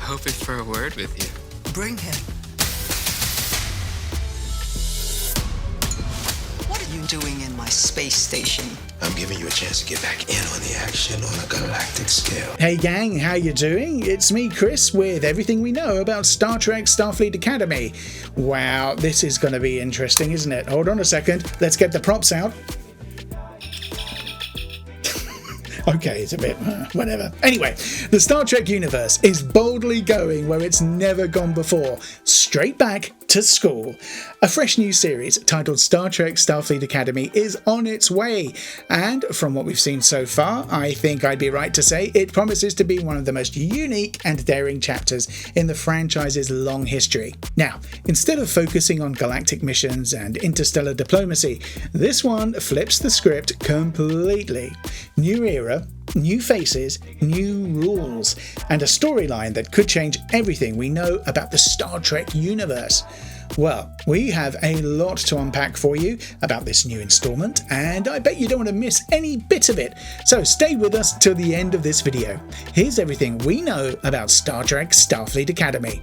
hoping for a word with you. Bring him. What are you doing in my space station? I'm giving you a chance to get back in on the action on a galactic scale. Hey gang, how you doing? It's me, Chris, with everything we know about Star Trek Starfleet Academy. Wow, this is going to be interesting, isn't it? Hold on a second, let's get the props out. Okay, it's a bit whatever. Anyway, the Star Trek universe is boldly going where it's never gone before, straight back to school. A fresh new series titled Star Trek Starfleet Academy is on its way, and from what we've seen so far, I think I'd be right to say it promises to be one of the most unique and daring chapters in the franchise's long history. Now, instead of focusing on galactic missions and interstellar diplomacy, this one flips the script completely. New era, new faces, new rules, and a storyline that could change everything we know about the Star Trek universe. Well, we have a lot to unpack for you about this new installment, and I bet you don't want to miss any bit of it, so stay with us till the end of this video. Here's everything we know about Star Trek Starfleet Academy.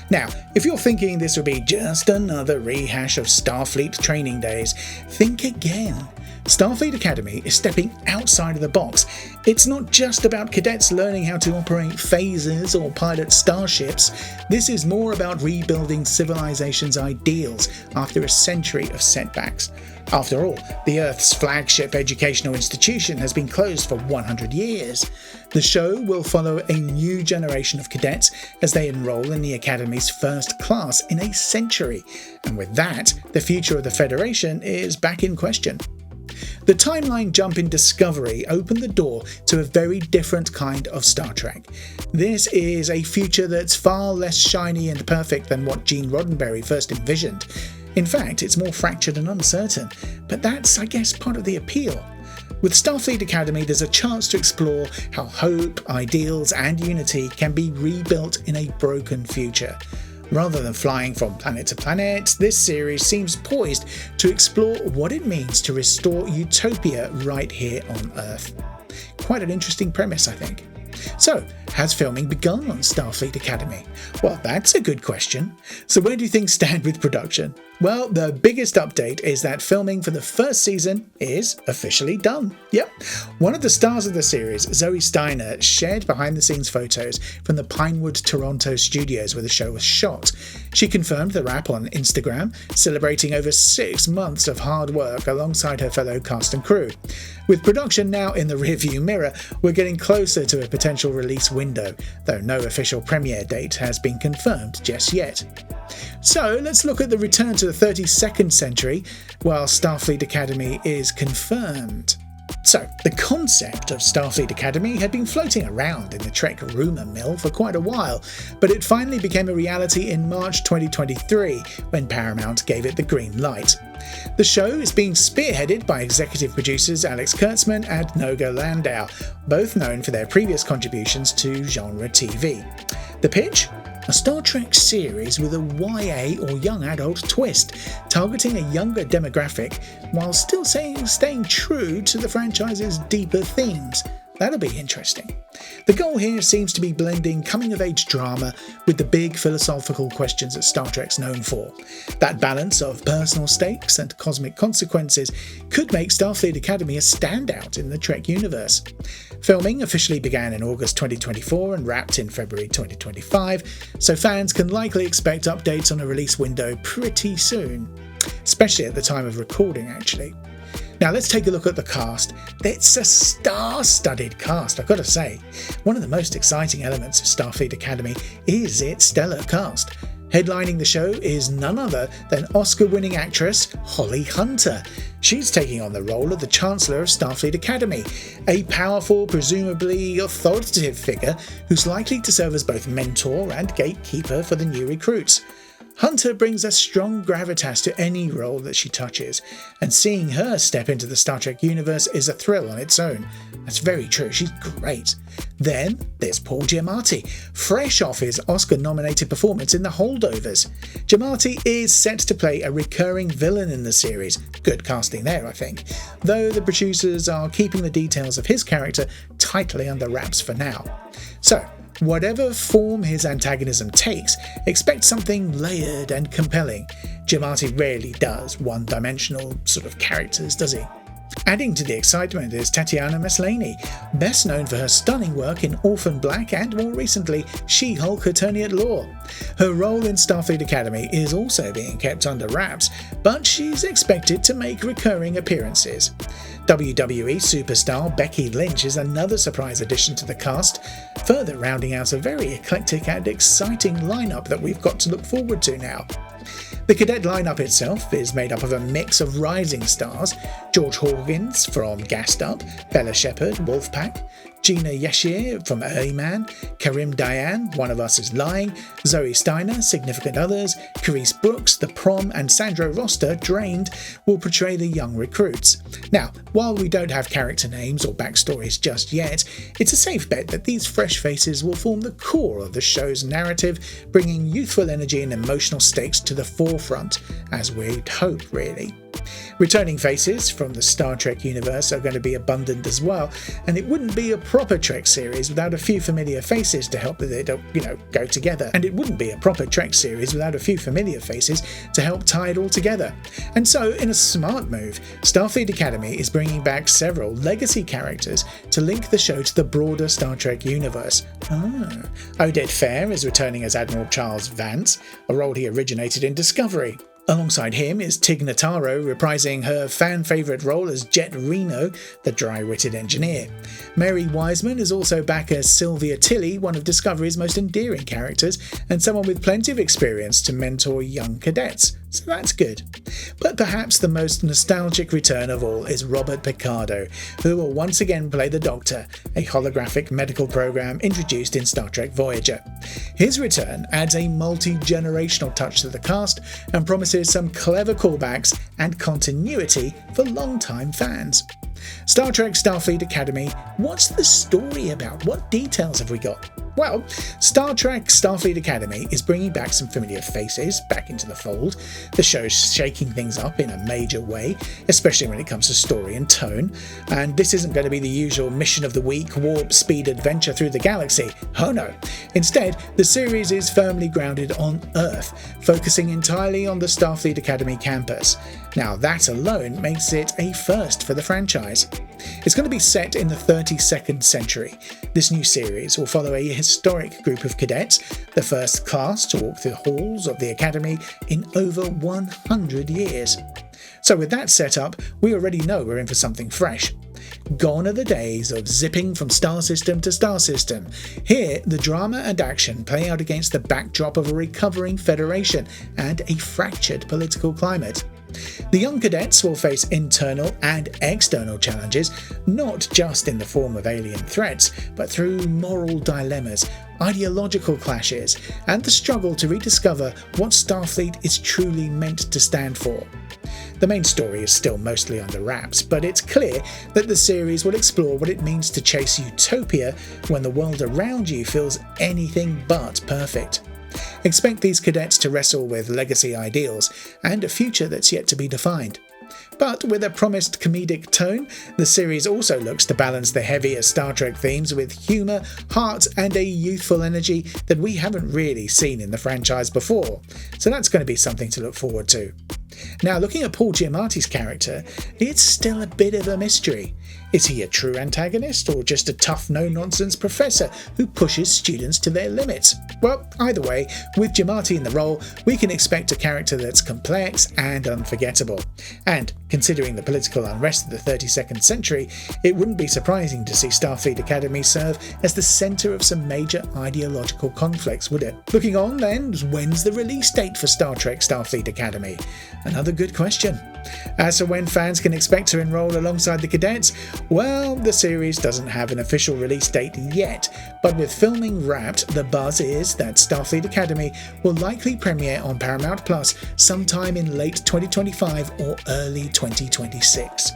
Now, if you're thinking this will be just another rehash of Starfleet training days, think again. Starfleet Academy is stepping outside of the box. It's not just about cadets learning how to operate phasers or pilot starships. This is more about rebuilding civilization's ideals after a century of setbacks. After all, the Earth's flagship educational institution has been closed for 100 years. The show will follow a new generation of cadets as they enroll in the Academy's first class in a century. And with that, the future of the Federation is back in question. The timeline jump in Discovery opened the door to a very different kind of Star Trek. This is a future that's far less shiny and perfect than what Gene Roddenberry first envisioned. In fact, it's more fractured and uncertain, but that's, I guess, part of the appeal. With Starfleet Academy, there's a chance to explore how hope, ideals, and unity can be rebuilt in a broken future. Rather than flying from planet to planet, this series seems poised to explore what it means to restore utopia right here on Earth. Quite an interesting premise, I think. So, has filming begun on Starfleet Academy? Well, that's a good question. So where do things stand with production? Well, the biggest update is that filming for the first season is officially done. Yep. One of the stars of the series, Zoe Steiner, shared behind-the-scenes photos from the Pinewood, Toronto studios where the show was shot. She confirmed the wrap on Instagram, celebrating over 6 months of hard work alongside her fellow cast and crew. With production now in the rearview mirror, we're getting closer to a potential release window, though no official premiere date has been confirmed just yet. So let's look at the return to the 32nd century while Starfleet Academy is confirmed. So, the concept of Starfleet Academy had been floating around in the Trek rumour mill for quite a while, but it finally became a reality in March 2023 when Paramount gave it the green light. The show is being spearheaded by executive producers Alex Kurtzman and Noga Landau, both known for their previous contributions to genre TV. The pitch? A Star Trek series with a YA or young adult twist, targeting a younger demographic while still staying true to the franchise's deeper themes. That'll be interesting. The goal here seems to be blending coming-of-age drama with the big philosophical questions that Star Trek's known for. That balance of personal stakes and cosmic consequences could make Starfleet Academy a standout in the Trek universe. Filming officially began in August 2024 and wrapped in February 2025, so fans can likely expect updates on a release window pretty soon, especially at the time of recording actually. Now let's take a look at the cast. It's a star-studded cast, I've got to say. One of the most exciting elements of Starfleet Academy is its stellar cast. Headlining the show is none other than Oscar-winning actress Holly Hunter. She's taking on the role of the Chancellor of Starfleet Academy, a powerful, presumably authoritative figure who's likely to serve as both mentor and gatekeeper for the new recruits. Hunter brings a strong gravitas to any role that she touches, and seeing her step into the Star Trek universe is a thrill on its own. That's very true, she's great. Then there's Paul Giamatti, fresh off his Oscar-nominated performance in The Holdovers. Giamatti is set to play a recurring villain in the series. Good casting there, I think, though the producers are keeping the details of his character tightly under wraps for now. So, Whatever form his antagonism takes, expect something layered and compelling. Giamatti rarely does one-dimensional sort of characters, does he? Adding to the excitement is Tatiana Maslany, best known for her stunning work in Orphan Black and more recently She-Hulk Attorney at Law. Her role in Starfleet Academy is also being kept under wraps, but she's expected to make recurring appearances. WWE superstar Becky Lynch is another surprise addition to the cast, further rounding out a very eclectic and exciting lineup that we've got to look forward to now. The cadet lineup itself is made up of a mix of rising stars: George Hawkins from Gassed Up, Bella Shepherd, Wolfpack, Gina Yashir from Early Man, Karim Diane, One of Us is Lying, Zoe Steiner, Significant Others, Carice Brooks, The Prom, and Sandro Roster, Drained, will portray the young recruits. Now, while we don't have character names or backstories just yet, it's a safe bet that these fresh faces will form the core of the show's narrative, bringing youthful energy and emotional stakes to the forefront, as we'd hope, really. Returning faces from the Star Trek universe are going to be abundant as well, and it wouldn't be a proper Trek series without a few familiar faces to help it, go together. And it wouldn't be a proper Trek series without a few familiar faces to help tie it all together. And so, in a smart move, Starfleet Academy is bringing back several legacy characters to link the show to the broader Star Trek universe. Oded Fehr is returning as Admiral Charles Vance, a role he originated in Discovery. Alongside him is Tig Notaro reprising her fan-favourite role as Jet Reno, the dry-witted engineer. Mary Wiseman is also back as Sylvia Tilly, one of Discovery's most endearing characters, and someone with plenty of experience to mentor young cadets. So that's good. But perhaps the most nostalgic return of all is Robert Picardo, who will once again play the Doctor, a holographic medical program introduced in Star Trek Voyager. His return adds a multi-generational touch to the cast and promises some clever callbacks and continuity for long-time fans. Star Trek Starfleet Academy, what's the story about? What details have we got? Well, Star Trek Starfleet Academy is bringing back some familiar faces back into the fold. The show's shaking things up in a major way, especially when it comes to story and tone. And this isn't going to be the usual mission of the week, warp speed adventure through the galaxy. Oh no. Instead, the series is firmly grounded on Earth, focusing entirely on the Starfleet Academy campus. Now, that alone makes it a first for the franchise. It's going to be set in the 32nd century. This new series will follow a historic group of cadets, the first class to walk the halls of the Academy in over 100 years. So with that set up, we already know we're in for something fresh. Gone are the days of zipping from star system to star system. Here, the drama and action play out against the backdrop of a recovering Federation and a fractured political climate. The young cadets will face internal and external challenges, not just in the form of alien threats, but through moral dilemmas, ideological clashes, and the struggle to rediscover what Starfleet is truly meant to stand for. The main story is still mostly under wraps, but it's clear that the series will explore what it means to chase utopia when the world around you feels anything but perfect. Expect these cadets to wrestle with legacy ideals and a future that's yet to be defined. But with a promised comedic tone, the series also looks to balance the heavier Star Trek themes with humour, heart, and a youthful energy that we haven't really seen in the franchise before. So that's going to be something to look forward to. Now, looking at Paul Giamatti's character, it's still a bit of a mystery. Is he a true antagonist or just a tough no-nonsense professor who pushes students to their limits? Well, either way, with Giamatti in the role, we can expect a character that's complex and unforgettable. And considering the political unrest of the 32nd century, it wouldn't be surprising to see Starfleet Academy serve as the centre of some major ideological conflicts, would it? Looking on then, when's the release date for Star Trek Starfleet Academy? Another good question. As for when fans can expect to enrol alongside the cadets, well, the series doesn't have an official release date yet, but with filming wrapped, the buzz is that Starfleet Academy will likely premiere on Paramount Plus sometime in late 2025 or early 2026.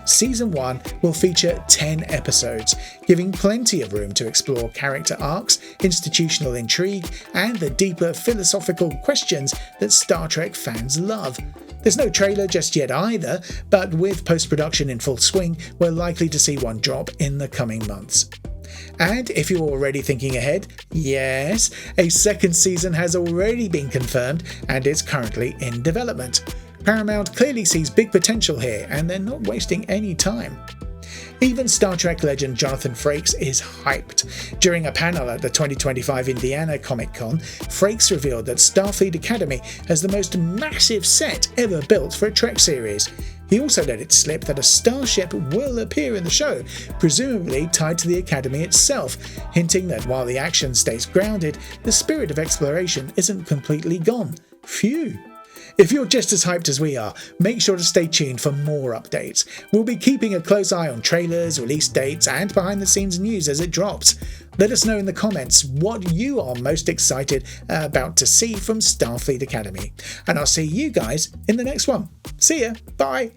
Season 1 will feature 10 episodes, giving plenty of room to explore character arcs, institutional intrigue, and the deeper philosophical questions that Star Trek fans love. There's no trailer just yet either, but with post-production in full swing, we're likely to see one drop in the coming months. And if you're already thinking ahead, yes, a second season has already been confirmed and is currently in development. Paramount clearly sees big potential here and they're not wasting any time. Even Star Trek legend Jonathan Frakes is hyped. During a panel at the 2025 Indiana Comic Con, Frakes revealed that Starfleet Academy has the most massive set ever built for a Trek series. He also let it slip that a starship will appear in the show, presumably tied to the Academy itself, hinting that while the action stays grounded, the spirit of exploration isn't completely gone. Phew! If you're just as hyped as we are, make sure to stay tuned for more updates. We'll be keeping a close eye on trailers, release dates, and behind the scenes news as it drops. Let us know in the comments what you are most excited about to see from Starfleet Academy. And I'll see you guys in the next one. See ya, bye!